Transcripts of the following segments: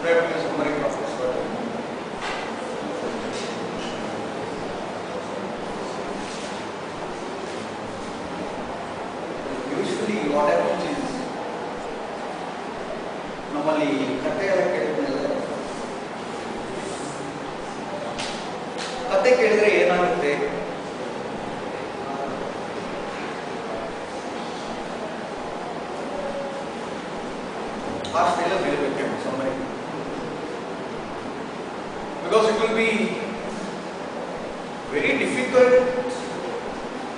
Writing a summary process. Usually, what happens is normally ಕತೆ ಕೇಳಿದ್ರೆ ಏನಾಗುತ್ತೆ? ಅಷ್ಟೆಲ್ಲ ಬೀಳಬೇಕು summary. Because it will be very difficult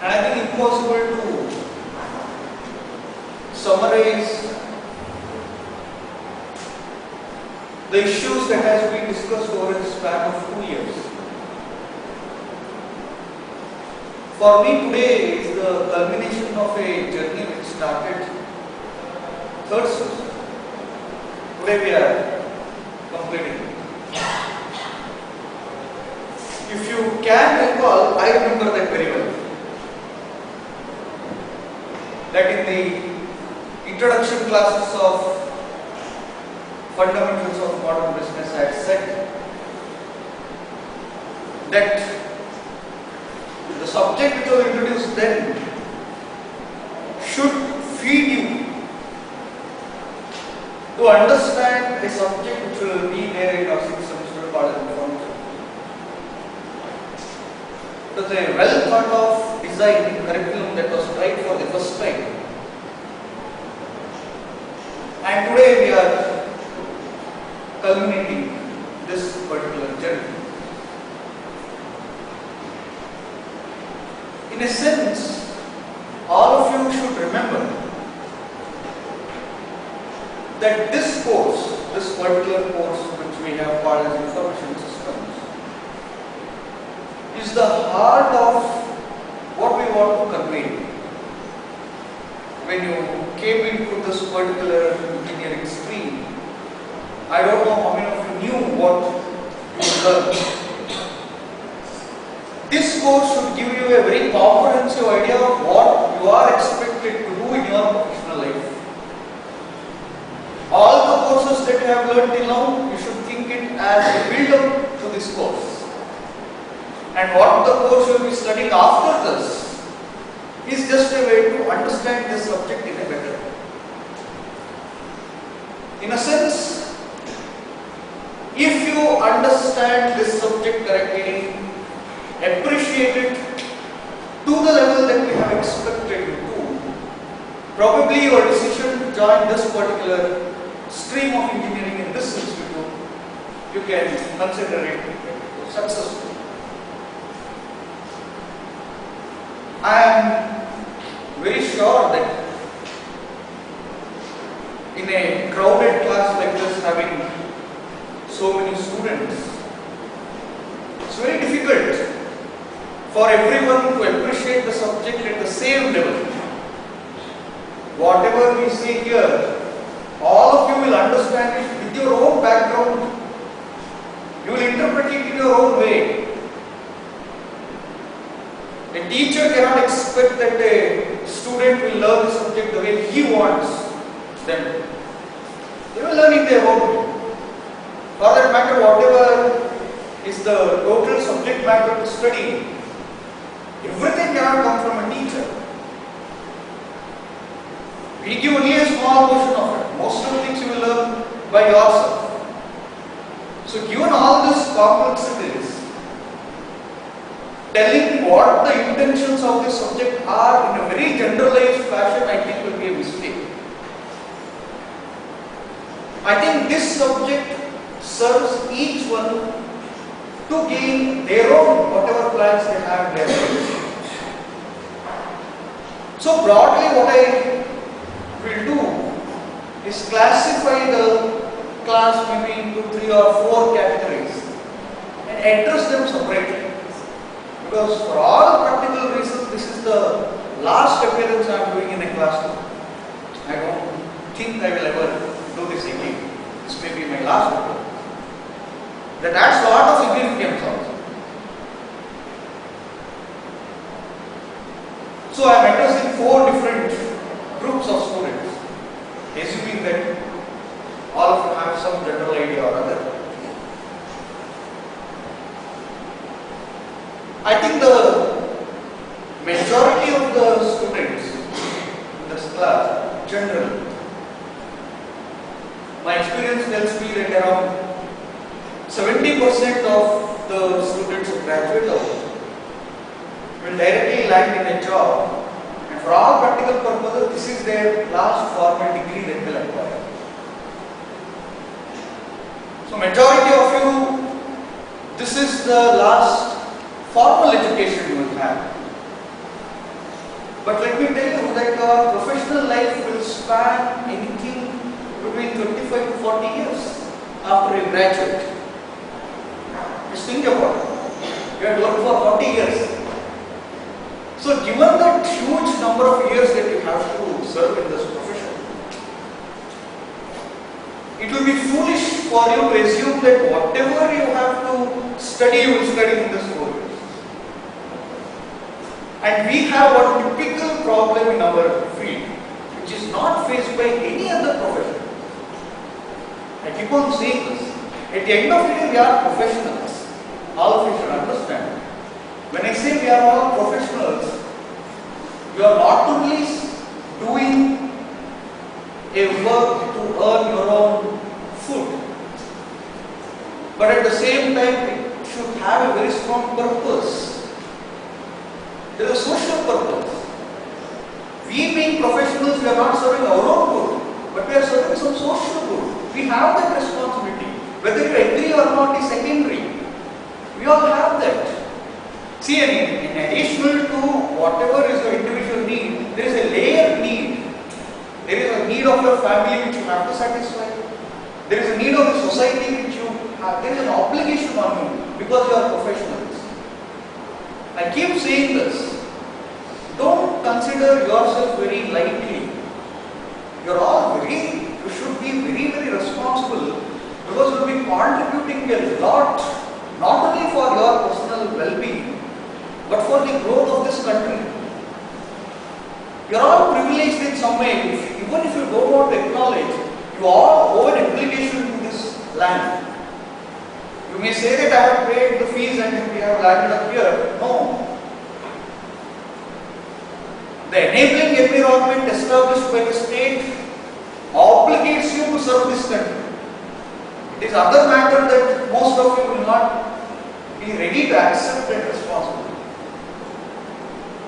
and I think impossible to summarize the issues that has been discussed over a span of 2 years. For me today is the culmination of a journey which started third semester. Today we are completing. If you can recall, I remember that very well. That in the introduction classes of fundamentals of modern business, I had said that the subject which was introduced then should feed you to understand a subject which will be there in our 6th semester called information. It was a well thought of design curriculum that was tried for the first time. And today we are culminating this particular journey. In a sense, all of you should remember that this course, this particular course which we have called as Information Systems, is the heart of what we want to convey. When you came into this particular engineering stream, I don't know how many of you knew what you learned. This course should give you a very comprehensive idea of what you are expected to do in your professional life. All the courses that you have learned till now, you should think it as a build-up to this course. And what the course you will be studying after this is just a way to understand this subject in a better way. In a sense, if you understand this subject correctly, appreciate it to the level that we have expected you to, probably your decision to join this particular stream of engineering in this institute, you can consider it successful. I am very sure that in a crowded class like this, having so many students, it's very difficult for everyone to appreciate the subject at the same level. Whatever we say here, all of you will understand it with your own background. You will interpret it in your own way. A teacher cannot expect that a student will learn the subject the way he wants them. They will learn it their own way. For that matter, whatever is the total subject matter to study, everything cannot come from a teacher. We give only a small portion of it. Most of the things you will learn by yourself. So given all these complexities, telling what the intentions of the subject are in a very generalized fashion, I think will be a mistake. I think this subject serves each one to gain their own whatever plans they have in their life. So broadly what I will do is classify the class maybe into 3 or 4 categories and address them separately. Because for all practical reasons, this is the last appearance I am doing in a classroom. I don't think I will ever do this again. This may be my last appearance. That adds a lot of significance also. So I am addressing 4 different groups of students, assuming that all of you have some general idea or other. I think the majority of the students in this class, generally, my experience tells me that around 70% of the students who graduate out will directly land in a job, and for all practical purposes, this is their last formal degree that will acquire. So majority of you, this is the last formal education you will have. But let me tell you that your professional life will span anything between 35 to 40 years after you graduate. Just think about it. You have worked for 40 years. So given that huge number of years that you have to serve in this profession, it will be foolish for you to assume that whatever you have to study, you will study in this 4 years. And we have a typical problem in our field, which is not faced by any other profession. I keep on saying this. At the end of the day, we are professionals. All of you should understand. When I say we are all professionals, you are not only doing a work to earn your own food, but at the same time it should have a very strong purpose. There is a social purpose. We being professionals, we are not serving our own good, but we are serving some social good. We have that responsibility. Whether you agree or not is secondary. We all have that. See, in addition to whatever is your individual need, there is a layered need. There is a need of your family which you have to satisfy. There is a need of the society which you have. There is an obligation on you because you are professionals. I keep saying this. Don't consider yourself very lightly. You should be very, very responsible because you will be contributing a lot, not only for your personal well-being, but for the growth of this country. You are all privileged in some way. Even if you don't want to acknowledge, you all owe an obligation to this land. You may say that I have paid the fees and we have landed up here. No. The enabling environment established by the state obligates you to serve this country. It is another matter that most of you will not be ready to accept that responsibility.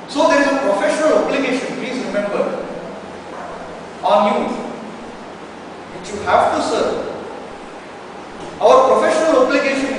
So there is a professional obligation, please remember, on you, which you have to serve. Our professional obligation